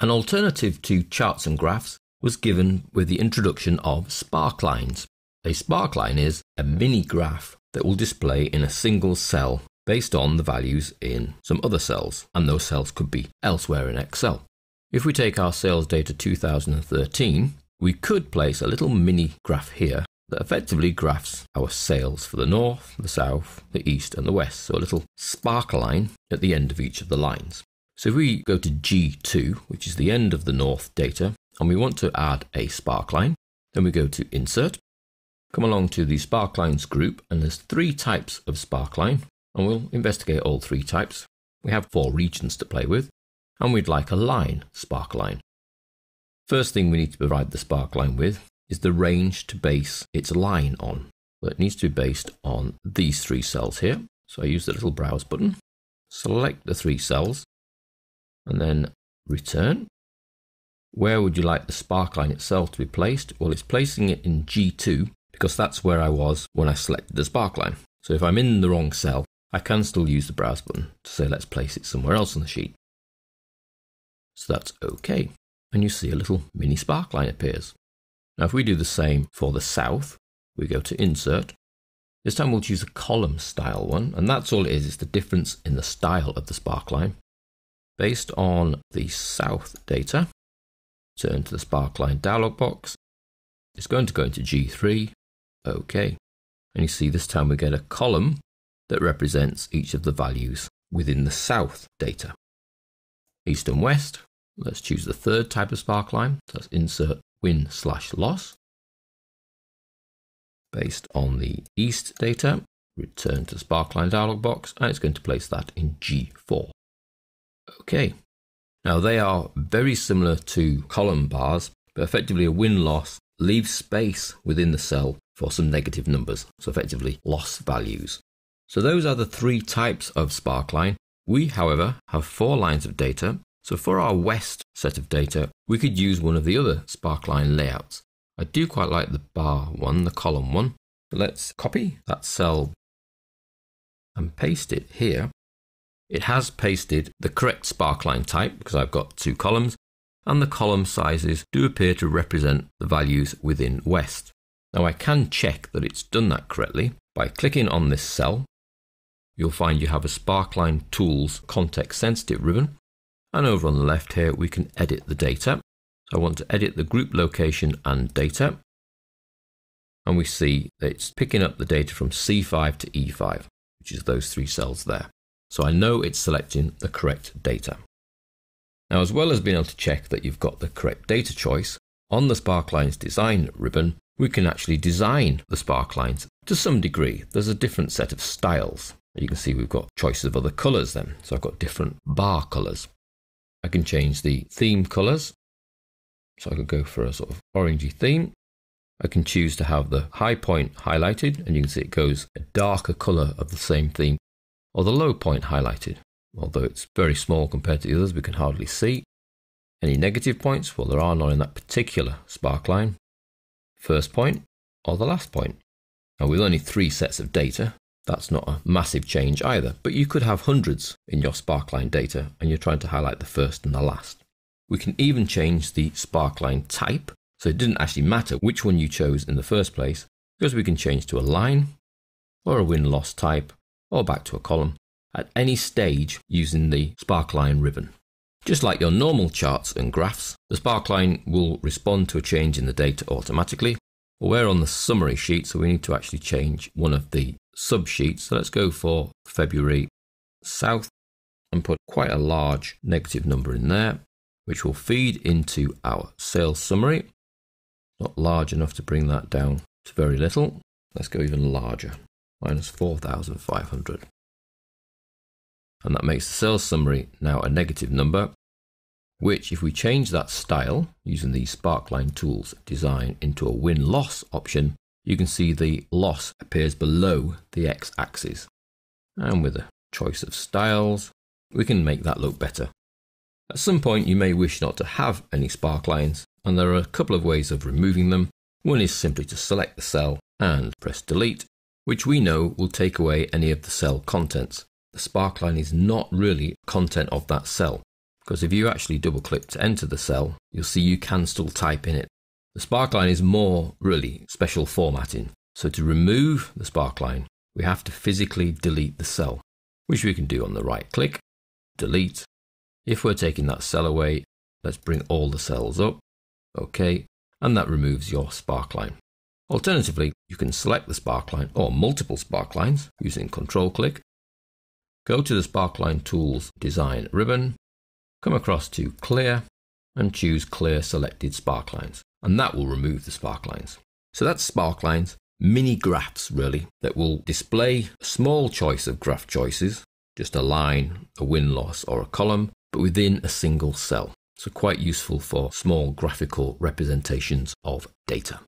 An alternative to charts and graphs was given with the introduction of Sparklines. A sparkline is a mini graph that will display in a single cell based on the values in some other cells, and those cells could be elsewhere in Excel. If we take our sales data 2013, we could place a little mini graph here that effectively graphs our sales for the north, the south, the east and the west, so a little sparkline at the end of each of the lines. So if we go to G2, which is the end of the north data, and we want to add a sparkline, then we go to Insert, come along to the Sparklines group, and there's 3 types of sparkline, and we'll investigate all 3 types. We have 4 regions to play with, and we'd like a line sparkline. First thing we need to provide the sparkline with is the range to base its line on. Well, it needs to be based on these 3 cells here. So I use the little browse button, select the 3 cells, and then return. Where would you like the sparkline itself to be placed? Well, it's placing it in G2 because that's where I was when I selected the sparkline. So if I'm in the wrong cell, I can still use the browse button to say let's place it somewhere else on the sheet. So that's OK. And you see a little mini sparkline appears. Now if we do the same for the south, we go to Insert. This time we'll choose a column style one, and that's all it is. It's the difference in the style of the sparkline. Based on the south data, turn to the sparkline dialog box. It's going to go into G3. OK. And you see this time we get a column that represents each of the values within the south data. East and west, let's choose the 3rd type of sparkline. So let's insert win/loss. Based on the east data, return to the sparkline dialog box, and it's going to place that in G4. OK. Now they are very similar to column bars, but effectively a win-loss leaves space within the cell for some negative numbers, so effectively loss values. So those are the 3 types of sparkline. We, however, have 4 lines of data. So for our west set of data, we could use one of the other sparkline layouts. I do quite like the bar one, the column one. So let's copy that cell and paste it here. It has pasted the correct sparkline type because I've got 2 columns, and the column sizes do appear to represent the values within west. Now I can check that it's done that correctly by clicking on this cell. You'll find you have a Sparkline Tools context sensitive ribbon, and over on the left here we can edit the data. So I want to edit the group location and data, and we see that it's picking up the data from C5 to E5, which is those 3 cells there. So I know it's selecting the correct data. Now, as well as being able to check that you've got the correct data choice, on the Sparklines design ribbon, we can actually design the sparklines to some degree. There's a different set of styles. You can see we've got choices of other colors then. So I've got different bar colors. I can change the theme colors. So I could go for a sort of orangey theme. I can choose to have the high point highlighted, and you can see it goes a darker color of the same theme, or the low point highlighted. Although it's very small compared to the others, we can hardly see. Any negative points? Well, there are none in that particular sparkline. First point or the last point. Now with only 3 sets of data, that's not a massive change either, but you could have hundreds in your sparkline data and you're trying to highlight the first and the last. We can even change the sparkline type, so it didn't actually matter which one you chose in the first place, because we can change to a line or a win-loss type or back to a column at any stage using the Sparkline ribbon. Just like your normal charts and graphs, the Sparkline will respond to a change in the data automatically. We're on the summary sheet, so we need to actually change one of the sub-sheets. So let's go for February South and put quite a large negative number in there, which will feed into our sales summary. Not large enough to bring that down to very little. Let's go even larger, minus 4,500. And that makes the sales summary now a negative number, which if we change that style using the Sparkline Tools design into a win-loss option, you can see the loss appears below the x-axis. And with a choice of styles, we can make that look better. At some point you may wish not to have any sparklines, and there are a couple of ways of removing them. One is simply to select the cell and press delete, which we know will take away any of the cell contents. The sparkline is not really content of that cell, because if you actually double click to enter the cell, you'll see you can still type in it. The sparkline is more really special formatting. So to remove the sparkline, we have to physically delete the cell, which we can do on the right click, delete. If we're taking that cell away, let's bring all the cells up. OK, and that removes your sparkline. Alternatively, you can select the sparkline or multiple sparklines using Control click. Go to the Sparkline Tools Design ribbon, come across to Clear and choose Clear Selected Sparklines, and that will remove the sparklines. So that's sparklines, mini graphs really, that will display a small choice of graph choices, just a line, a win-loss or a column, but within a single cell. So quite useful for small graphical representations of data.